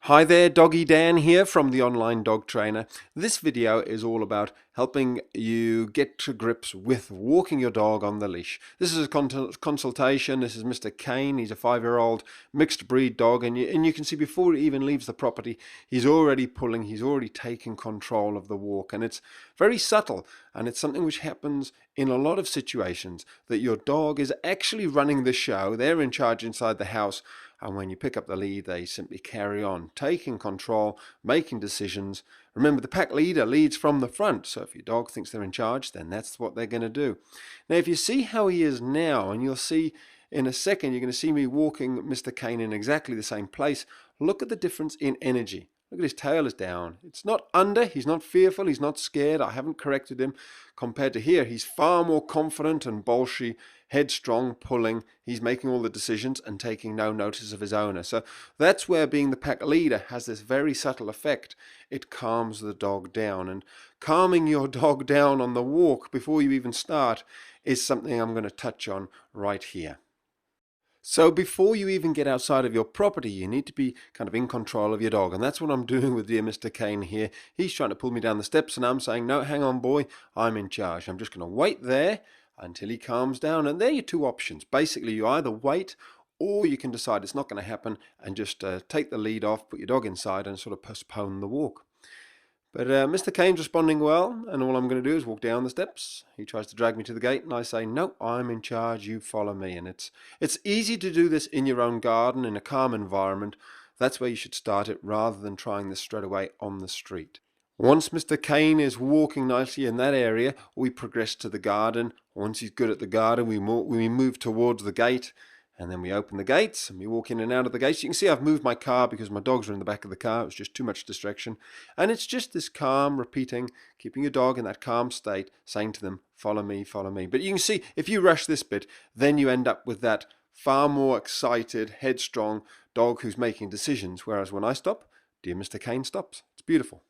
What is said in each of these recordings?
Hi there, Doggy Dan here from the Online Dog Trainer. This video is all about helping you get to grips with walking your dog on the leash. This is a consultation. This is Mr. Kane. He's a 5-year-old mixed breed dog, and you can see before he even leaves the property, he's already pulling, he's already taking control of the walk, and it's very subtle, and it's something which happens in a lot of situations, that your dog is actually running the show. They're in charge inside the house. And when you pick up the lead, they simply carry on, taking control, making decisions. Remember, the pack leader leads from the front, so if your dog thinks they're in charge, then that's what they're going to do. Now, if you see how he is now, and you'll see in a second, you're going to see me walking Mr. Kane in exactly the same place. Look at the difference in energy. Look at his tail is down. It's not under, he's not fearful, he's not scared. I haven't corrected him. Compared to here, he's far more confident and bolshy, headstrong, pulling. He's making all the decisions and taking no notice of his owner. So that's where being the pack leader has this very subtle effect. It calms the dog down. And calming your dog down on the walk before you even start is something I'm going to touch on right here. So before you even get outside of your property, you need to be kind of in control of your dog. And that's what I'm doing with dear Mr. Kane here. He's trying to pull me down the steps and I'm saying, no, hang on, boy, I'm in charge. I'm just going to wait there until he calms down. And there are your two options. Basically, you either wait or you can decide it's not going to happen and just take the lead off, put your dog inside and sort of postpone the walk. But Mr. Kane's responding well, and all I'm going to do is walk down the steps. He tries to drag me to the gate, and I say, no, I'm in charge, you follow me. And it's easy to do this in your own garden, in a calm environment. That's where you should start it, rather than trying this straight away on the street. Once Mr. Kane is walking nicely in that area, we progress to the garden. Once he's good at the garden, we move towards the gate. And then we open the gates and we walk in and out of the gates. You can see I've moved my car because my dogs are in the back of the car. It was just too much distraction. And it's just this calm repeating, keeping your dog in that calm state, saying to them, follow me, follow me. But you can see if you rush this bit, then you end up with that far more excited, headstrong dog who's making decisions. Whereas when I stop, dear Mr. Kane stops. It's beautiful.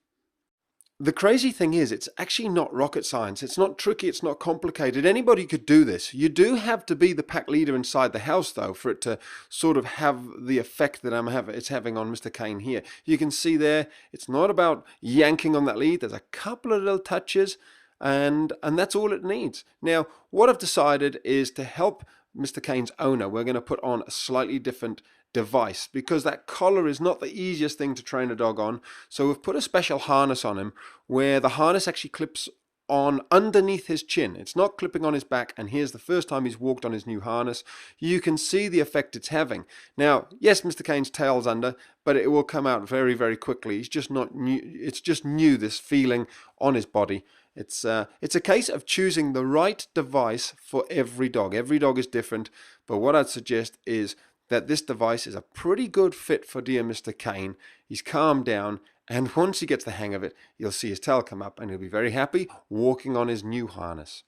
The crazy thing is, it's actually not rocket science. It's not tricky. It's not complicated. Anybody could do this. You do have to be the pack leader inside the house, though, for it to sort of have the effect that it's having on Mr. Kane here. You can see there, it's not about yanking on that lead. There's a couple of little touches, and that's all it needs. Now, what I've decided is to help Mr. Kane's owner, we're going to put on a slightly different device, because that collar is not the easiest thing to train a dog on. So we've put a special harness on him where the harness actually clips on underneath his chin. It's not clipping on his back, and here's the first time he's walked on his new harness. You can see the effect it's having. Now, yes, Mr. Kane's tail's under, but it will come out very, very quickly. He's just not new. It's just new, this feeling on his body. It's a case of choosing the right device for every dog. Every dog is different, but what I'd suggest is that this device is a pretty good fit for dear Mr. Kane. He's calmed down, and once he gets the hang of it, you'll see his tail come up and he'll be very happy walking on his new harness.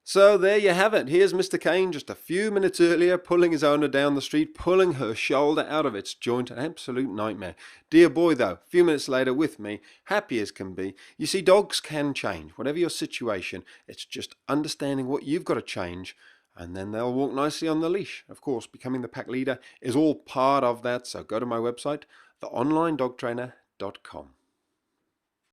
So there you have it. Here's Mr. Kane just a few minutes earlier pulling his owner down the street, pulling her shoulder out of its joint. An absolute nightmare. Dear boy, though, a few minutes later with me, happy as can be. You see, dogs can change. Whatever your situation, it's just understanding what you've got to change, and then they'll walk nicely on the leash. Of course, becoming the pack leader is all part of that, so go to my website, theonlinedogtrainer.com.